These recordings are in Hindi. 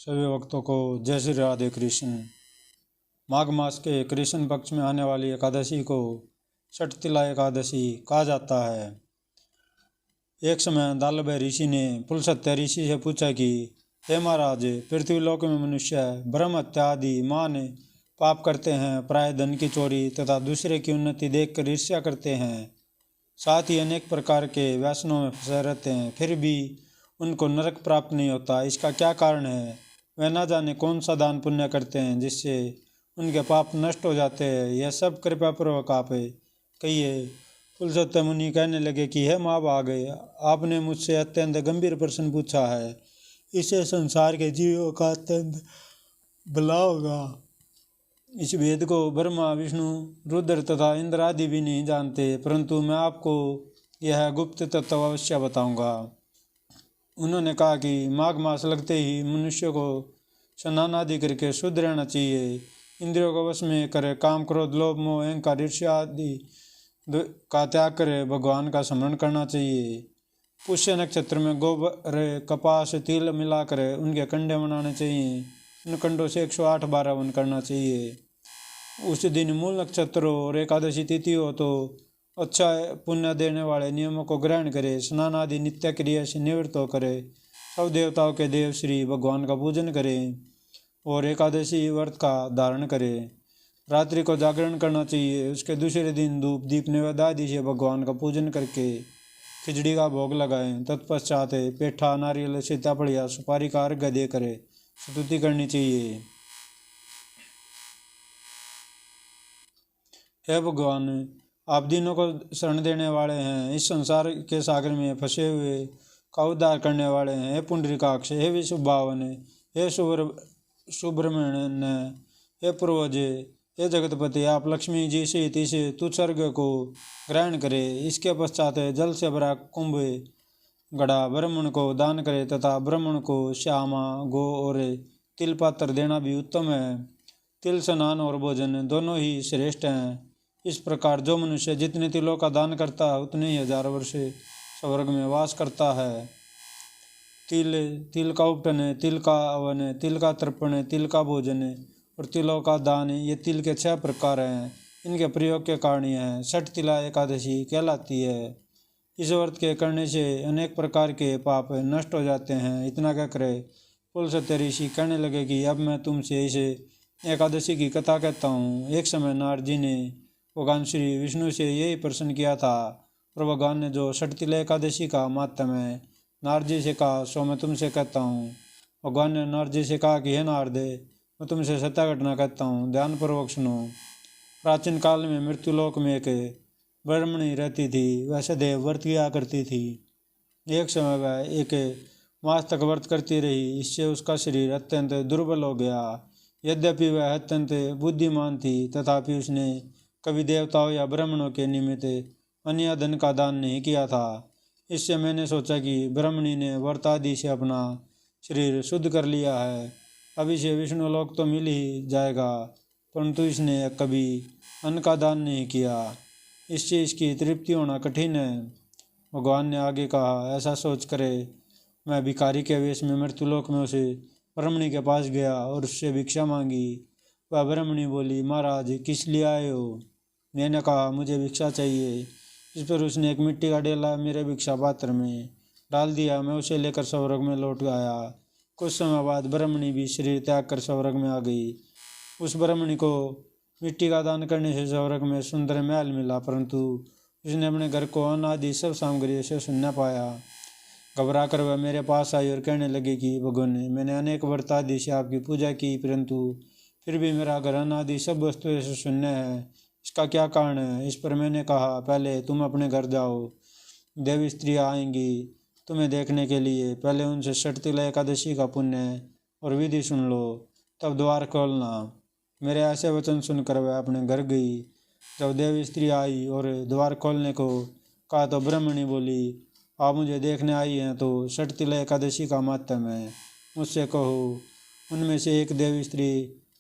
सभी भक्तों को जय श्री राधे कृष्ण। माघ मास के कृष्ण पक्ष में आने वाली एकादशी को षटतिला एकादशी कहा जाता है। एक समय दालभय ऋषि ने पुलसत्य ऋषि से पूछा कि हे महाराज, पृथ्वीलोक में मनुष्य ब्रह्म हत्या आदि मान पाप करते हैं, प्राय धन की चोरी तथा दूसरे की उन्नति देखकर ईर्ष्या करते हैं, साथ ही अनेक प्रकार के व्यसनों में फंसे रहते हैं, फिर भी उनको नरक प्राप्त नहीं होता। इसका क्या कारण है? वे न जाने कौन सा दान पुण्य करते हैं जिससे उनके पाप नष्ट हो जाते हैं। यह सब कृपया पूर्वक आप कहिए। पुलसत्य मुनि कहने लगे कि हे महाभाग, आपने मुझसे अत्यंत गंभीर प्रश्न पूछा है। इससे संसार के जीवों का अत्यंत भला होगा। इस वेद को ब्रह्मा, विष्णु, रुद्र तथा इंद्र आदि भी नहीं जानते, परंतु मैं आपको यह गुप्त तत्व अवश्य बताऊंगा। उन्होंने कहा कि माघ मास लगते ही मनुष्य को स्नान आदि करके शुद्ध रहना चाहिए। इंद्रियों को वश में करे, काम, क्रोध, लोभ, मोह, अहंकार, ईर्ष्या आदि का त्याग करे, भगवान का स्मरण करना चाहिए। पुष्य नक्षत्र में गोबर, कपास, तिल मिलाकर उनके कंडे बनाने चाहिए। उन कंडों से 108 बार हवन करना चाहिए। उस दिन मूल नक्षत्र और एकादशी तिथि हो तो अच्छा पुण्य देने वाले नियमों को ग्रहण करे, स्नान आदि नित्य क्रिया से निवृत्त होकर सब देवताओं के देव श्री भगवान का पूजन करें और एकादशी व्रत का धारण करें। रात्रि को जागरण करना चाहिए। उसके दूसरे दिन धूप, दीप, नैवेद्य आदि से भगवान का पूजन करके खिचड़ी का भोग लगाएं। तत्पश्चात पेठा, नारियल, सीताफल या सुपारी का अर्घ्य देकर स्तुति करनी चाहिए। हे भगवान, आप दिनों को शरण देने वाले हैं, इस संसार के सागर में फंसे हुए का उद्धार करने वाले हैं। हे पुंडरीकाक्ष, हे विश्वभावन, हे सुब्रमण्यन, हे पूर्वज, हे जगतपति, आप लक्ष्मी जी से इस तुत्सर्ग को ग्रहण करें। इसके पश्चात जल से भरा कुंभ गड़ा ब्राह्मण को दान करे तथा ब्राह्मण को श्यामा, गो और तिल पात्र देना भी उत्तम है। तिल स्नान और भोजन दोनों ही श्रेष्ठ हैं। इस प्रकार जो मनुष्य जितने तिलों का दान करता है उतने ही 1000 वर्ष स्वर्ग में वास करता है। तिल का उपटन, तिल का हवन, तिल का तर्पण, तिल का भोजन और तिलों का दान, ये तिल के 6 प्रकार हैं। इनके प्रयोग के कारण यह षटतिला एकादशी कहलाती है। इस व्रत के करने से अनेक प्रकार के पाप नष्ट हो जाते हैं। इतना कहकर पुलसत्य ऋषि कहने लगे कि अब मैं तुमसे इस एकादशी की कथा कहता हूँ। एक समय नारद जी ने भगवान श्री विष्णु से यही प्रश्न किया था और भगवान ने जो षटतिला एकादशी का महात्म्य है नारद जी से कहा, सो मैं तुमसे कहता हूँ। भगवान ने नारद जी से कहा कि हे नारद, मैं तुमसे सत्य घटना कहता हूँ, ध्यानपूर्वक सुनो। प्राचीन काल में मृत्युलोक में एक ब्राह्मणी रहती थी। वह सदैव व्रत किया करती थी। एक समय वह एक मास तक व्रत करती रही। इससे उसका शरीर अत्यंत दुर्बल हो गया। यद्यपि वह अत्यंत बुद्धिमान थी, तथापि उसने कभी देवताओं या ब्राह्मणों के निमित्त अन्य धन का दान नहीं किया था। इससे मैंने सोचा कि ब्राह्मणी ने व्रत आदि से अपना शरीर शुद्ध कर लिया है, अब इसे विष्णु लोक तो मिल ही जाएगा, परंतु इसने कभी अन्न का दान नहीं किया, इससे इसकी तृप्ति होना कठिन है। भगवान ने आगे कहा, ऐसा सोच करे मैं भिखारी के वेश में मृत्युलोक में उसे ब्राह्मणी के पास गया और उससे भिक्षा मांगी। वह ब्राह्मणी बोली, महाराज किस लिए आए हो? मैंने कहा, मुझे भिक्षा चाहिए। इस पर उसने एक मिट्टी का डेला मेरे भिक्षा पात्र में डाल दिया। मैं उसे लेकर स्वर्ग में लौट आया। कुछ समय बाद ब्राह्मणी भी शरीर त्याग कर स्वर्ग में आ गई। उस ब्राह्मणी को मिट्टी का दान करने से स्वर्ग में सुंदर महल मिला, परंतु उसने अपने घर को अन्न आदि सब सामग्री से सुनना पाया। घबरा कर वह मेरे पास आई और कहने लगी कि भगवान, मैंने अनेक व्रत आदि से आपकी पूजा की, परंतु फिर भी मेरा घर अन्न आदि सब वस्तुएं से शून्य है। इसका क्या कारण है? इस पर मैंने कहा, पहले तुम अपने घर जाओ, देवी स्त्रियाँ आएंगी तुम्हें देखने के लिए। पहले उनसे षटतिला एकादशी का पुण्य और विधि सुन लो, तब द्वार खोलना। मेरे ऐसे वचन सुनकर वह अपने घर गई। जब देवी स्त्री आई और द्वार खोलने को कहा तो ब्राह्मणी बोली, आप मुझे देखने आई हैं तो षटतिला एकादशी का महात्म्य है, मुझसे कहो। उनमें से एक देवी स्त्री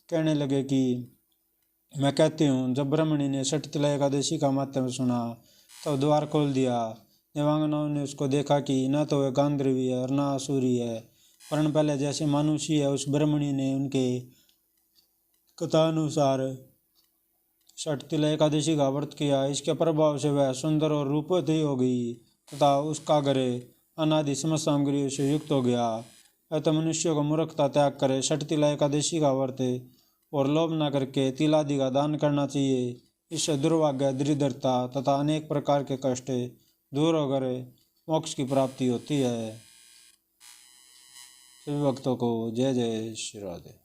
कहने लगे कि मैं कहती हूँ। जब ब्राह्मणी ने षटतिला एकादशी का महात्म्य सुना तो द्वार खोल दिया। देवांगनाओं ने उसको देखा कि न तो वह गांधर्वी है और न आसुरी है, वर्ण पहले जैसे मानुषी है, उस ब्रह्मणी ने उनके कथानुसार षटतिला एकादशी का व्रत किया। इसके प्रभाव से वह सुंदर और रूपवती हो गई तथा उसका गृह अनादि समस्त सामग्रियों से युक्त हो गया। अतः मनुष्य को मूर्खता त्याग करे षटतिला एकादशी का व्रत और लोभ न करके तिलादि का दान करना चाहिए। इससे दुर्भाग्य, दरिद्रता तथा अनेक प्रकार के कष्ट दूर होकर मोक्ष की प्राप्ति होती है। सभी भक्तों को जय जय श्री राधे।